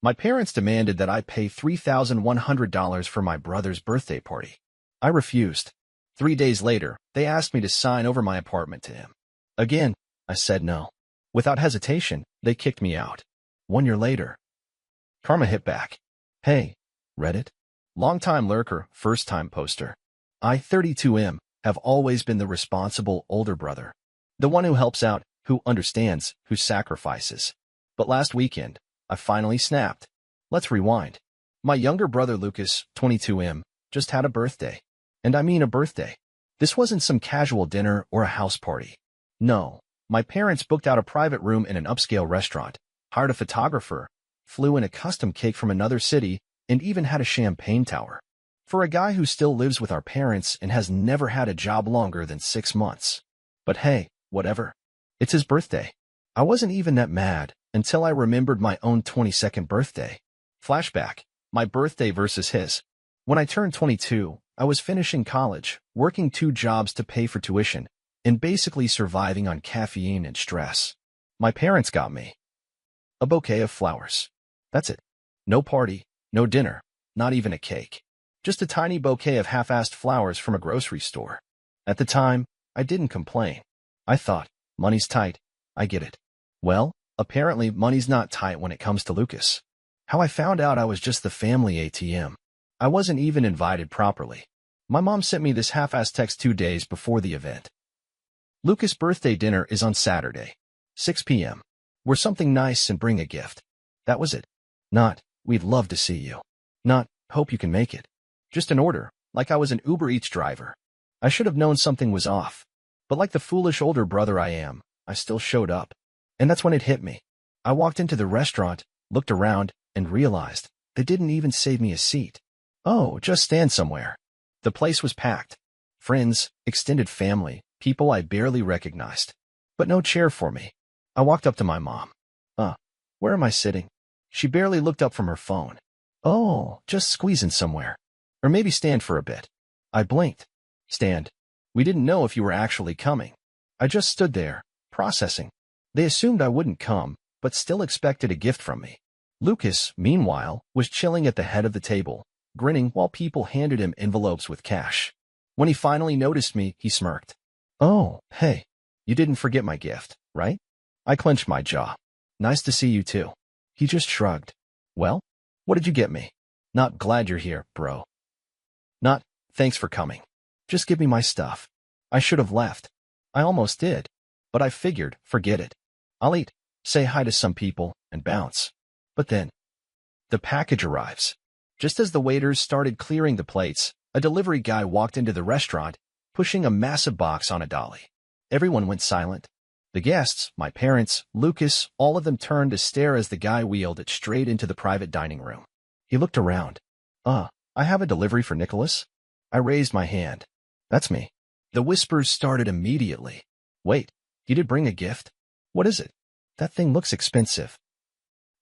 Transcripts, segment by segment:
My parents demanded that I pay $3,100 for my brother's birthday party. I refused. 3 days later, they asked me to sign over my apartment to him. Again, I said no. Without hesitation, they kicked me out. 1 year later, karma hit back. Hey, Reddit. Long-time lurker, first-time poster. I, 32M, have always been the responsible older brother. The one who helps out, who understands, who sacrifices. But last weekend, I finally snapped. Let's rewind. My younger brother Lucas, 22M, just had a birthday. And I mean a birthday. This wasn't some casual dinner or a house party. No, my parents booked out a private room in an upscale restaurant, hired a photographer, flew in a custom cake from another city, and even had a champagne tower. For a guy who still lives with our parents and has never had a job longer than 6 months. But hey, whatever. It's his birthday. I wasn't even that mad until I remembered my own 22nd birthday. Flashback, my birthday versus his. When I turned 22, I was finishing college, working 2 jobs to pay for tuition, and basically surviving on caffeine and stress. My parents got me a bouquet of flowers. That's it. No party, no dinner, not even a cake. Just a tiny bouquet of half-assed flowers from a grocery store. At the time, I didn't complain. I thought, money's tight, I get it. Well, apparently money's not tight when it comes to Lucas. How I found out I was just the family ATM. I wasn't even invited properly. My mom sent me this half-assed text 2 days before the event. Lucas' birthday dinner is on Saturday, 6 p.m. Wear something nice and bring a gift. That was it. Not, we'd love to see you. Not, hope you can make it. Just an order, like I was an Uber Eats driver. I should have known something was off. But like the foolish older brother I am, I still showed up. And that's when it hit me. I walked into the restaurant, looked around, and realized they didn't even save me a seat. Oh, just stand somewhere. The place was packed. Friends, extended family, people I barely recognized. But no chair for me. I walked up to my mom. Where am I sitting? She barely looked up from her phone. Oh, just squeezing somewhere. Or maybe stand for a bit. I blinked. Stand. We didn't know if you were actually coming. I just stood there, processing. They assumed I wouldn't come, but still expected a gift from me. Lucas, meanwhile, was chilling at the head of the table, grinning while people handed him envelopes with cash. When he finally noticed me, he smirked. Oh, hey, you didn't forget my gift, right? I clenched my jaw. Nice to see you too. He just shrugged. Well, what did you get me? Not glad you're here, bro. Not, thanks for coming. Just give me my stuff. I should have left. I almost did. But I figured, forget it. I'll eat, say hi to some people, and bounce. But then, the package arrives. Just as the waiters started clearing the plates, a delivery guy walked into the restaurant, pushing a massive box on a dolly. Everyone went silent. The guests, my parents, Lucas, all of them turned to stare as the guy wheeled it straight into the private dining room. He looked around. I have a delivery for Nicholas? I raised my hand. That's me. The whispers started immediately. Wait, you did bring a gift? What is it? That thing looks expensive.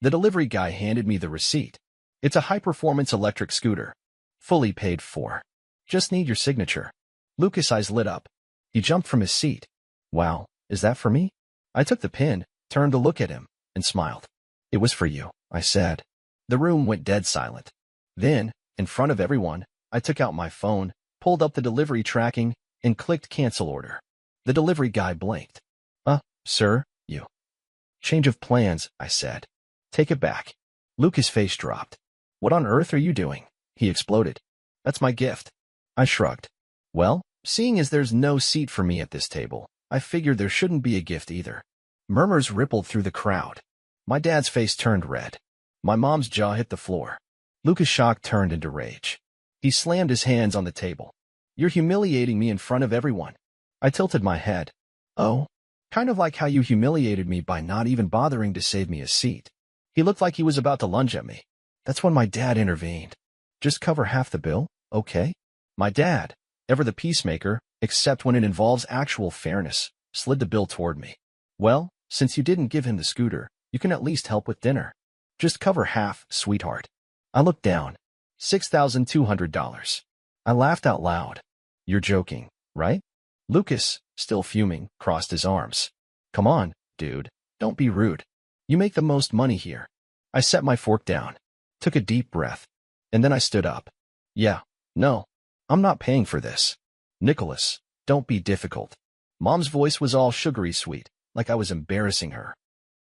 The delivery guy handed me the receipt. It's a high-performance electric scooter. Fully paid for. Just need your signature. Lucas' eyes lit up. He jumped from his seat. Wow, is that for me? I took the pin, turned to look at him, and smiled. It was for you, I said. The room went dead silent. Then, in front of everyone, I took out my phone, pulled up the delivery tracking, and clicked cancel order. The delivery guy blinked. Sir, you. Change of plans, I said. Take it back. Lucas' face dropped. What on earth are you doing? He exploded. That's my gift. I shrugged. Well, seeing as there's no seat for me at this table, I figured there shouldn't be a gift either. Murmurs rippled through the crowd. My dad's face turned red. My mom's jaw hit the floor. Lucas' shock turned into rage. He slammed his hands on the table. You're humiliating me in front of everyone. I tilted my head. Oh, kind of like how you humiliated me by not even bothering to save me a seat. He looked like he was about to lunge at me. That's when my dad intervened. Just cover half the bill, okay? My dad, ever the peacemaker, except when it involves actual fairness, slid the bill toward me. Well, since you didn't give him the scooter, you can at least help with dinner. Just cover half, sweetheart. I looked down. $6,200. I laughed out loud. You're joking, right? Lucas, still fuming, crossed his arms. Come on, dude. Don't be rude. You make the most money here. I set my fork down, took a deep breath, and then I stood up. Yeah, no, I'm not paying for this. Nicholas, don't be difficult. Mom's voice was all sugary sweet, like I was embarrassing her.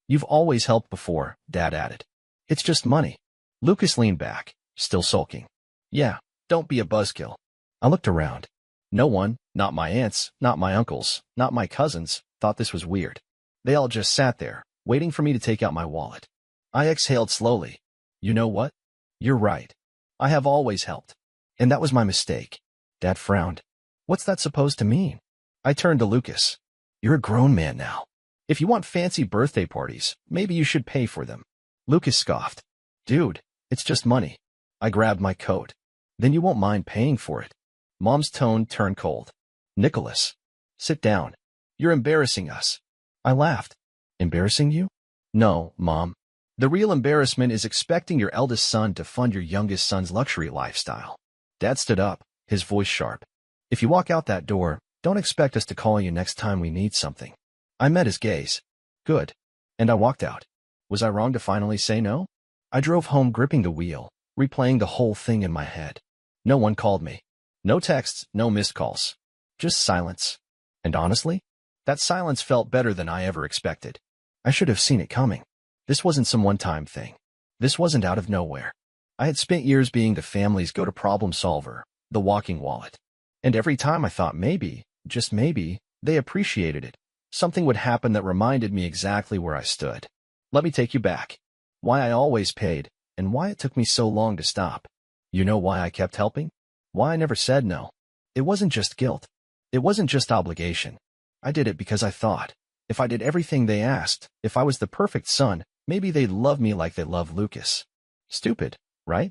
You've always helped before, Dad added. It's just money. Lucas leaned back, still sulking. Yeah, don't be a buzzkill. I looked around. No one, not my aunts, not my uncles, not my cousins, thought this was weird. They all just sat there, waiting for me to take out my wallet. I exhaled slowly. You know what? You're right. I have always helped. And that was my mistake. Dad frowned. What's that supposed to mean? I turned to Lucas. You're a grown man now. If you want fancy birthday parties, maybe you should pay for them. Lucas scoffed. Dude, it's just money. I grabbed my coat. Then you won't mind paying for it. Mom's tone turned cold. Nicholas, sit down. You're embarrassing us. I laughed. Embarrassing you? No, Mom. The real embarrassment is expecting your eldest son to fund your youngest son's luxury lifestyle. Dad stood up, his voice sharp. If you walk out that door, don't expect us to call you next time we need something. I met his gaze. Good. And I walked out. Was I wrong to finally say no? I drove home gripping the wheel, replaying the whole thing in my head. No one called me. No texts, no missed calls. Just silence. And honestly, that silence felt better than I ever expected. I should have seen it coming. This wasn't some one-time thing. This wasn't out of nowhere. I had spent years being the family's go-to problem solver, the walking wallet. And every time I thought maybe, just maybe, they appreciated it, something would happen that reminded me exactly where I stood. Let me take you back. Why I always paid, and why it took me so long to stop. You know why I kept helping? Why I never said no. It wasn't just guilt. It wasn't just obligation. I did it because I thought, if I did everything they asked, if I was the perfect son, maybe they'd love me like they love Lucas. Stupid, right?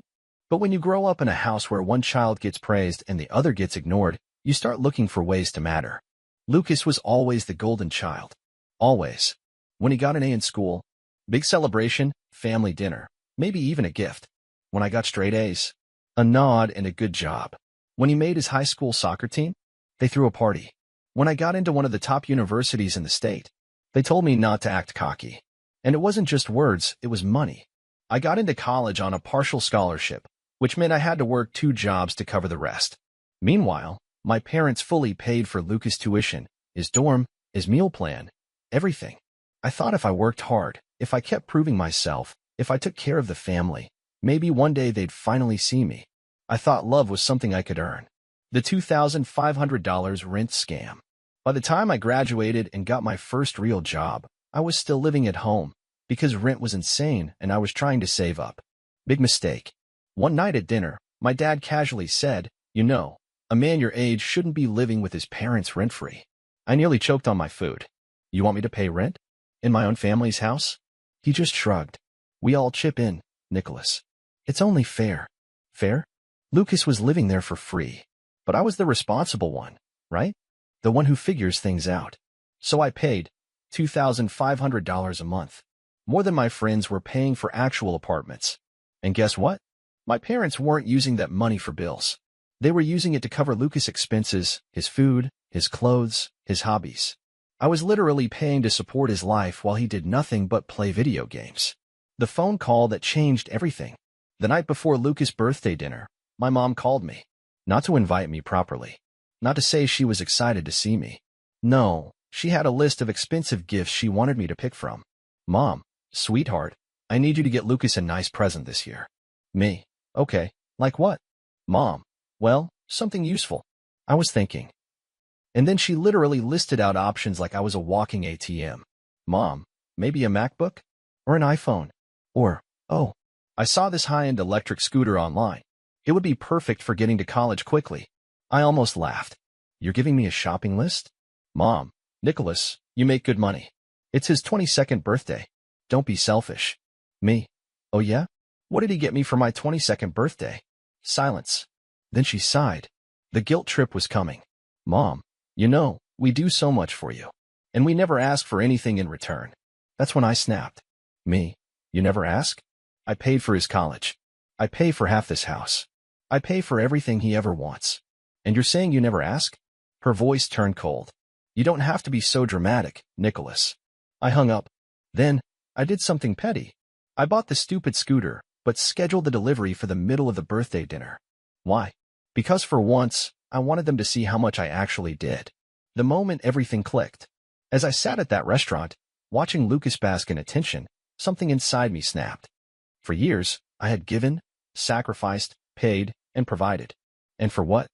But when you grow up in a house where one child gets praised and the other gets ignored, you start looking for ways to matter. Lucas was always the golden child. Always. When he got an A in school, big celebration, family dinner, maybe even a gift. When I got straight A's, a nod and a good job. When he made his high school soccer team, they threw a party. When I got into one of the top universities in the state, they told me not to act cocky. And it wasn't just words, it was money. I got into college on a partial scholarship, which meant I had to work 2 jobs to cover the rest. Meanwhile, my parents fully paid for Lucas' tuition, his dorm, his meal plan, everything. I thought if I worked hard, if I kept proving myself, if I took care of the family, maybe one day they'd finally see me. I thought love was something I could earn. The $2,500 rent scam. By the time I graduated and got my first real job, I was still living at home because rent was insane and I was trying to save up. Big mistake. One night at dinner, my dad casually said, you know, a man your age shouldn't be living with his parents rent-free. I nearly choked on my food. You want me to pay rent? In my own family's house? He just shrugged. We all chip in, Nicholas. It's only fair. Fair? Lucas was living there for free. But I was the responsible one, right? The one who figures things out. So I paid $2,500 a month. More than my friends were paying for actual apartments. And guess what? My parents weren't using that money for bills. They were using it to cover Lucas' expenses, his food, his clothes, his hobbies. I was literally paying to support his life while he did nothing but play video games. The phone call that changed everything. The night before Lucas' birthday dinner, my mom called me. Not to invite me properly. Not to say she was excited to see me. No, she had a list of expensive gifts she wanted me to pick from. Mom, sweetheart, I need you to get Lucas a nice present this year. Me. Okay, like what? Mom, well, something useful. I was thinking. And then she literally listed out options like I was a walking ATM. Mom, maybe a MacBook? Or an iPhone? Or, oh, I saw this high-end electric scooter online. It would be perfect for getting to college quickly. I almost laughed. You're giving me a shopping list? Mom, Nicholas, you make good money. It's his 22nd birthday. Don't be selfish. Me. Oh yeah? What did he get me for my 22nd birthday? Silence. Then she sighed. The guilt trip was coming. Mom, you know, we do so much for you. And we never ask for anything in return. That's when I snapped. Me. You never ask? I paid for his college. I pay for half this house. I pay for everything he ever wants. And you're saying you never ask? Her voice turned cold. You don't have to be so dramatic, Nicholas. I hung up. Then, I did something petty. I bought the stupid scooter, but scheduled the delivery for the middle of the birthday dinner. Why? Because for once, I wanted them to see how much I actually did. The moment everything clicked. As I sat at that restaurant, watching Lucas bask in attention, something inside me snapped. For years, I had given, sacrificed, paid, and provided. And for what?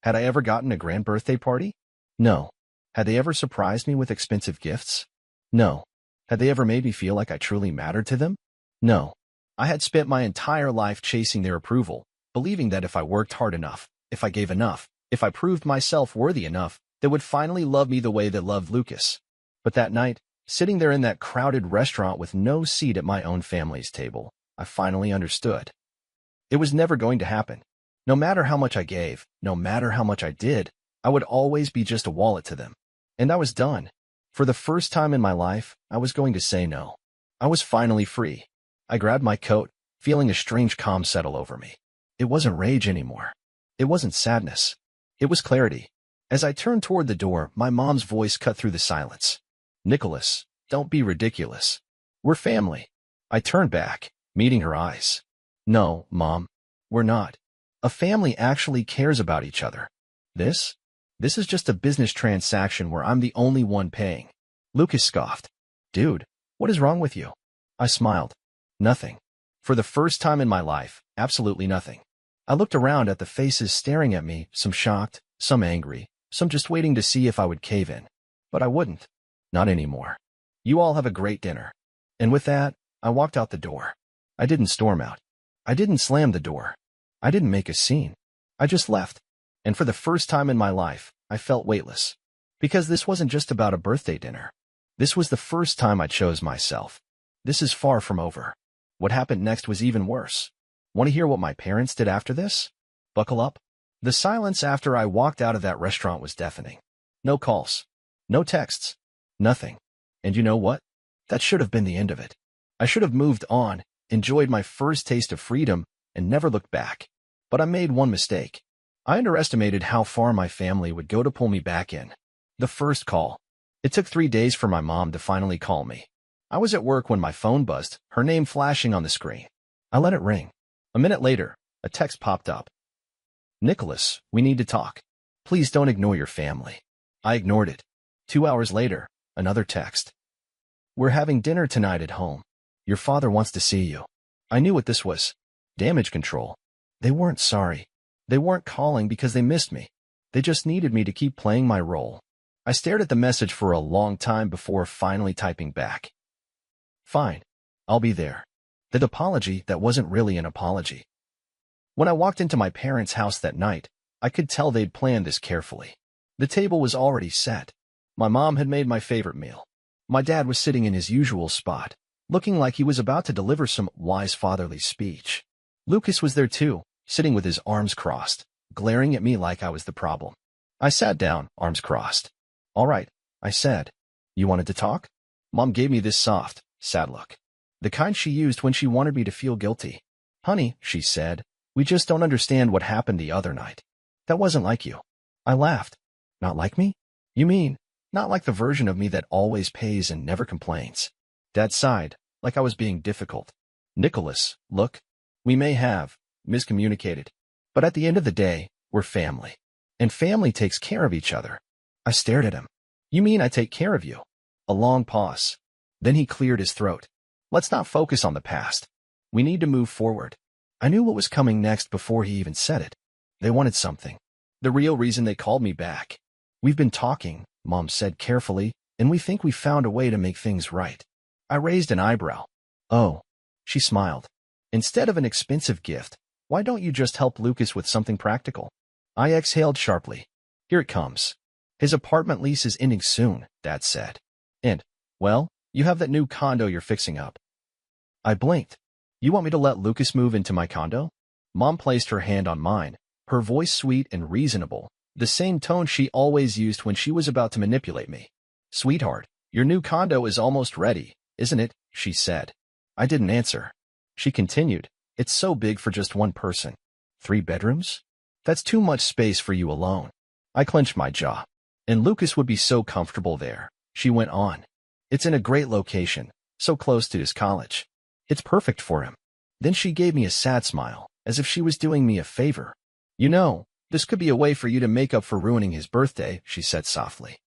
Had I ever gotten a grand birthday party? No. Had they ever surprised me with expensive gifts? No. Had they ever made me feel like I truly mattered to them? No. I had spent my entire life chasing their approval, believing that if I worked hard enough, if I gave enough, if I proved myself worthy enough, they would finally love me the way they loved Lucas. But that night, sitting there in that crowded restaurant with no seat at my own family's table, I finally understood. It was never going to happen. No matter how much I gave, no matter how much I did, I would always be just a wallet to them. And I was done. For the first time in my life, I was going to say no. I was finally free. I grabbed my coat, feeling a strange calm settle over me. It wasn't rage anymore. It wasn't sadness. It was clarity. As I turned toward the door, my mom's voice cut through the silence. Nicholas, don't be ridiculous. We're family. I turned back, meeting her eyes. No, Mom, we're not. A family actually cares about each other. This is just a business transaction where I'm the only one paying. Lucas scoffed. Dude, what is wrong with you? I smiled. Nothing. For the first time in my life, absolutely nothing. I looked around at the faces staring at me, some shocked, some angry, some just waiting to see if I would cave in. But I wouldn't. Not anymore. You all have a great dinner. And with that, I walked out the door. I didn't storm out. I didn't slam the door. I didn't make a scene. I just left. And for the first time in my life, I felt weightless. Because this wasn't just about a birthday dinner. This was the first time I chose myself. This is far from over. What happened next was even worse. Want to hear what my parents did after this? Buckle up. The silence after I walked out of that restaurant was deafening. No calls. No texts. Nothing. And you know what? That should have been the end of it. I should have moved on, enjoyed my first taste of freedom, and never looked back. But I made one mistake. I underestimated how far my family would go to pull me back in. The first call. It took 3 days for my mom to finally call me. I was at work when my phone buzzed, her name flashing on the screen. I let it ring. A minute later, a text popped up. Nicholas, we need to talk. Please don't ignore your family. I ignored it. 2 hours later, another text. We're having dinner tonight at home. Your father wants to see you. I knew what this was. Damage control. They weren't sorry. They weren't calling because they missed me. They just needed me to keep playing my role. I stared at the message for a long time before finally typing back. Fine. I'll be there. That apology that wasn't really an apology. When I walked into my parents' house that night, I could tell they'd planned this carefully. The table was already set. My mom had made my favorite meal. My dad was sitting in his usual spot, looking like he was about to deliver some wise fatherly speech. Lucas was there too, sitting with his arms crossed, glaring at me like I was the problem. I sat down, arms crossed. All right, I said. You wanted to talk? Mom gave me this soft, sad look. The kind she used when she wanted me to feel guilty. Honey, she said, we just don't understand what happened the other night. That wasn't like you. I laughed. Not like me? You mean, not like the version of me that always pays and never complains. Dad sighed, like I was being difficult. Nicholas, look, we may have miscommunicated, but at the end of the day, we're family. And family takes care of each other. I stared at him. You mean I take care of you? A long pause. Then he cleared his throat. Let's not focus on the past. We need to move forward. I knew what was coming next before he even said it. They wanted something. The real reason they called me back. We've been talking, Mom said carefully, and we think we found a way to make things right. I raised an eyebrow. Oh. She smiled. Instead of an expensive gift, why don't you just help Lucas with something practical? I exhaled sharply. Here it comes. His apartment lease is ending soon, Dad said. And, well, you have that new condo you're fixing up. I blinked. You want me to let Lucas move into my condo? Mom placed her hand on mine, her voice sweet and reasonable, the same tone she always used when she was about to manipulate me. Sweetheart, your new condo is almost ready, isn't it? She said. I didn't answer. She continued, it's so big for just one person. 3 bedrooms? That's too much space for you alone. I clenched my jaw. And Lucas would be so comfortable there, she went on. It's in a great location, so close to his college. It's perfect for him. Then she gave me a sad smile, as if she was doing me a favor. You know, this could be a way for you to make up for ruining his birthday, she said softly.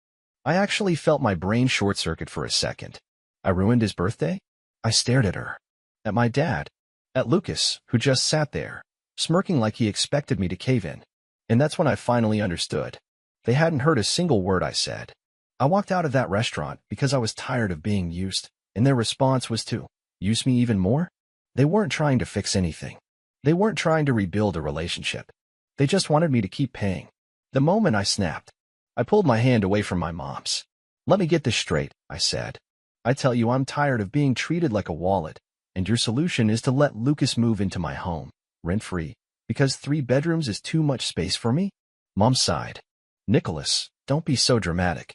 I actually felt my brain short-circuit for a second. I ruined his birthday? I stared at her. At my dad. At Lucas, who just sat there, smirking like he expected me to cave in. And that's when I finally understood. They hadn't heard a single word I said. I walked out of that restaurant because I was tired of being used, and their response was to use me even more? They weren't trying to fix anything. They weren't trying to rebuild a relationship. They just wanted me to keep paying. The moment I snapped, I pulled my hand away from my mom's. Let me get this straight, I said. I tell you I'm tired of being treated like a wallet, and your solution is to let Lucas move into my home, rent-free, because 3 bedrooms is too much space for me? Mom sighed. Nicholas, don't be so dramatic.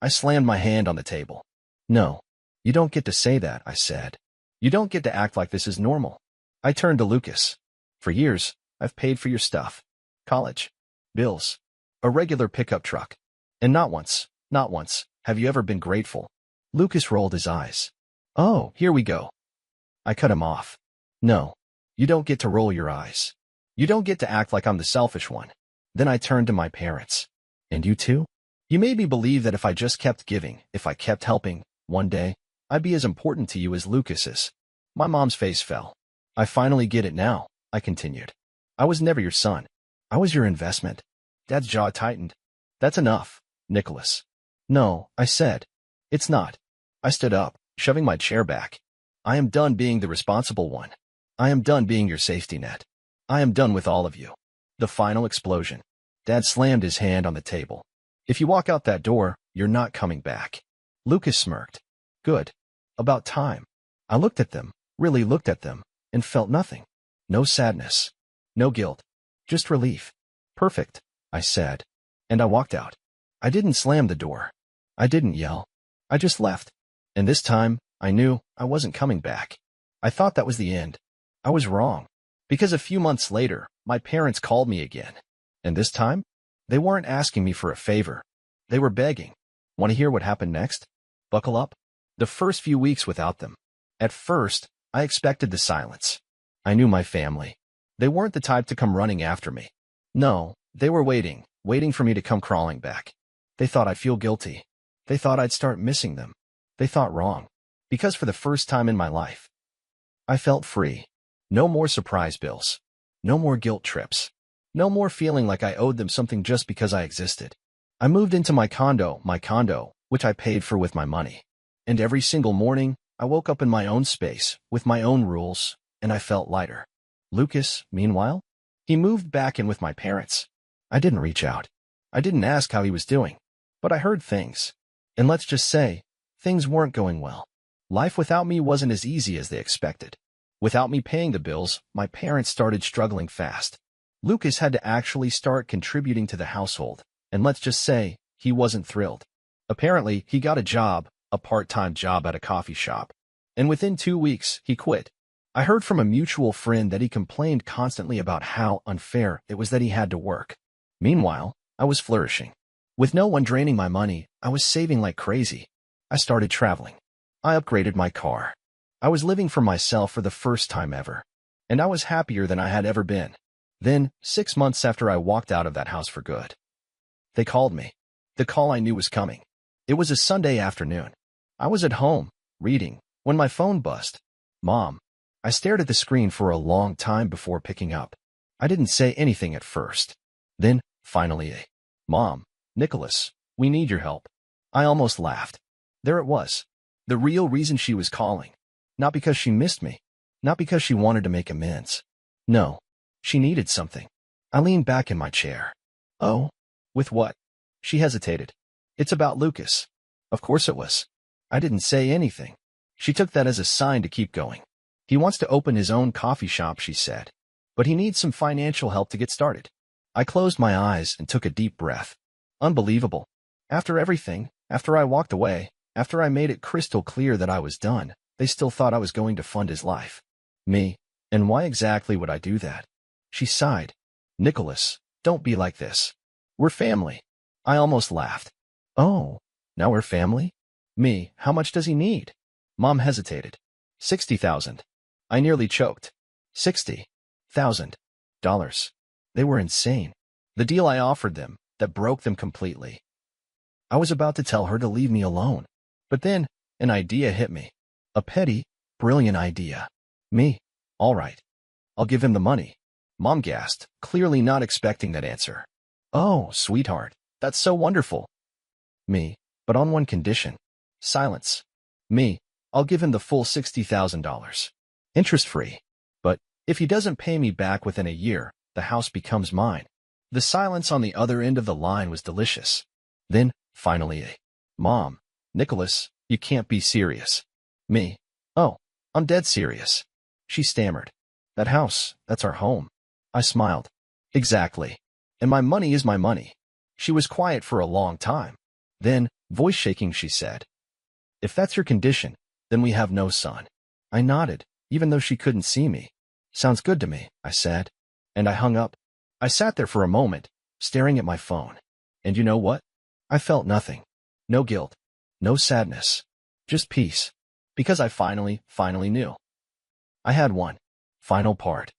I slammed my hand on the table. No, you don't get to say that, I said. You don't get to act like this is normal. I turned to Lucas. For years, I've paid for your stuff. College. Bills. A regular pickup truck. And not once, have you ever been grateful. Lucas rolled his eyes. Oh, here we go. I cut him off. No, you don't get to roll your eyes. You don't get to act like I'm the selfish one. Then I turned to my parents. And you too? You made me believe that if I just kept giving, if I kept helping, one day, I'd be as important to you as Lucas is. My mom's face fell. I finally get it now, I continued. I was never your son. I was your investment. Dad's jaw tightened. That's enough, Nicholas. No, I said. It's not. I stood up, shoving my chair back. I am done being the responsible one. I am done being your safety net. I am done with all of you. The final explosion. Dad slammed his hand on the table. If you walk out that door, you're not coming back. Lucas smirked. Good. About time. I looked at them, really looked at them, and felt nothing. No sadness. No guilt. Just relief. Perfect, I said. And I walked out. I didn't slam the door. I didn't yell. I just left. And this time, I knew I wasn't coming back. I thought that was the end. I was wrong. Because a few months later, my parents called me again. And this time, they weren't asking me for a favor. They were begging. Want to hear what happened next? Buckle up. The first few weeks without them. At first, I expected the silence. I knew my family. They weren't the type to come running after me. No, they were waiting for me to come crawling back. They thought I'd feel guilty. They thought I'd start missing them. They thought wrong. Because for the first time in my life, I felt free. No more surprise bills. No more guilt trips. No more feeling like I owed them something just because I existed. I moved into my condo, which I paid for with my money. And every single morning, I woke up in my own space, with my own rules, and I felt lighter. Lucas, meanwhile, he moved back in with my parents. I didn't reach out. I didn't ask how he was doing. But I heard things. And let's just say, things weren't going well. Life without me wasn't as easy as they expected. Without me paying the bills, my parents started struggling fast. Lucas had to actually start contributing to the household, and let's just say, he wasn't thrilled. Apparently, he got a part-time job at a coffee shop. And within 2 weeks, he quit. I heard from a mutual friend that he complained constantly about how unfair it was that he had to work. Meanwhile, I was flourishing. With no one draining my money, I was saving like crazy. I started traveling. I upgraded my car. I was living for myself for the first time ever. And I was happier than I had ever been. Then, 6 months after I walked out of that house for good, they called me. The call I knew was coming. It was a Sunday afternoon. I was at home, reading, when my phone buzzed. Mom. I stared at the screen for a long time before picking up. I didn't say anything at first. Then, finally, Mom, Nicholas, we need your help. I almost laughed. There it was. The real reason she was calling. Not because she missed me. Not because she wanted to make amends. No. She needed something. I leaned back in my chair. Oh? With what? She hesitated. It's about Lucas. Of course it was. I didn't say anything. She took that as a sign to keep going. He wants to open his own coffee shop, she said. But he needs some financial help to get started. I closed my eyes and took a deep breath. Unbelievable. After everything, after I walked away, after I made it crystal clear that I was done, they still thought I was going to fund his life. Me. And why exactly would I do that? She sighed. Nicholas, don't be like this. We're family. I almost laughed. Oh, now we're family? Me, how much does he need? Mom hesitated. $60,000. I nearly choked. $60,000. They were insane. The deal I offered them that broke them completely. I was about to tell her to leave me alone. But then, an idea hit me. A petty, brilliant idea. Me. All right. I'll give him the money. Mom gasped, clearly not expecting that answer. Oh, sweetheart, that's so wonderful. Me. But on one condition. Silence. Me. I'll give him the full $60,000. Interest-free. But if he doesn't pay me back within a year, the house becomes mine. The silence on the other end of the line was delicious. Then, finally, Mom, Nicholas, you can't be serious. Me. Oh, I'm dead serious. She stammered. That house, that's our home. I smiled. Exactly. And my money is my money. She was quiet for a long time. Then, voice shaking, she said, if that's your condition, then we have no son. I nodded, even though she couldn't see me. Sounds good to me, I said. And I hung up. I sat there for a moment, staring at my phone. And you know what? I felt nothing. No guilt. No sadness. Just peace. Because I finally knew. I had one. Final part.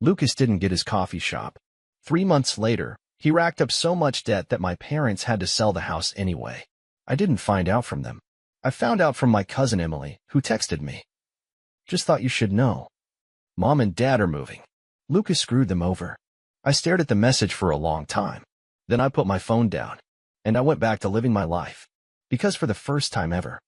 Lucas didn't get his coffee shop. 3 months later, he racked up so much debt that my parents had to sell the house anyway. I didn't find out from them. I found out from my cousin Emily, who texted me. Just thought you should know. Mom and Dad are moving. Lucas screwed them over. I stared at the message for a long time. Then I put my phone down, and I went back to living my life. Because for the first time ever,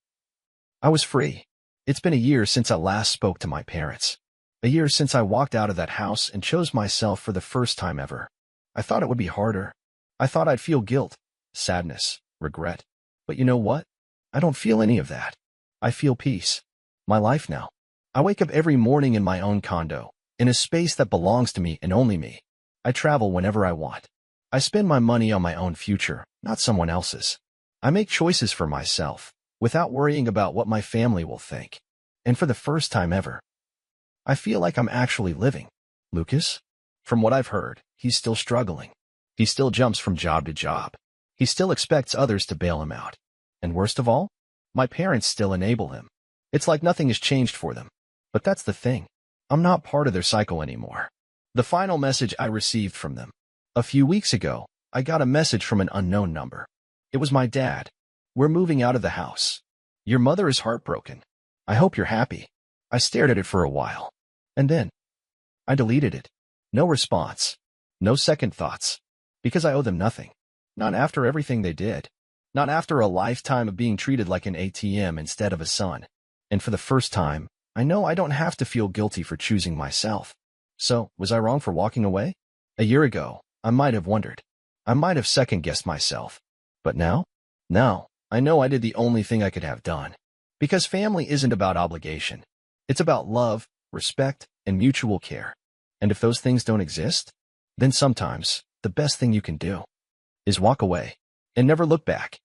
I was free. It's been a year since I last spoke to my parents. A year since I walked out of that house and chose myself for the first time ever. I thought it would be harder. I thought I'd feel guilt, sadness, regret. But you know what? I don't feel any of that. I feel peace. My life now. I wake up every morning in my own condo, in a space that belongs to me and only me. I travel whenever I want. I spend my money on my own future, not someone else's. I make choices for myself, without worrying about what my family will think. And for the first time ever, I feel like I'm actually living. Lucas? From what I've heard, he's still struggling. He still jumps from job to job. He still expects others to bail him out. And worst of all, my parents still enable him. It's like nothing has changed for them. But that's the thing. I'm not part of their cycle anymore. The final message I received from them. A few weeks ago, I got a message from an unknown number. It was my dad. We're moving out of the house. Your mother is heartbroken. I hope you're happy. I stared at it for a while. And then, I deleted it. No response. No second thoughts. Because I owe them nothing. Not after everything they did. Not after a lifetime of being treated like an ATM instead of a son. And for the first time, I know I don't have to feel guilty for choosing myself. So, was I wrong for walking away? A year ago, I might have wondered. I might have second-guessed myself. But now? Now, I know I did the only thing I could have done. Because family isn't about obligation. It's about love, respect, and mutual care. And if those things don't exist, then sometimes the best thing you can do is walk away and never look back.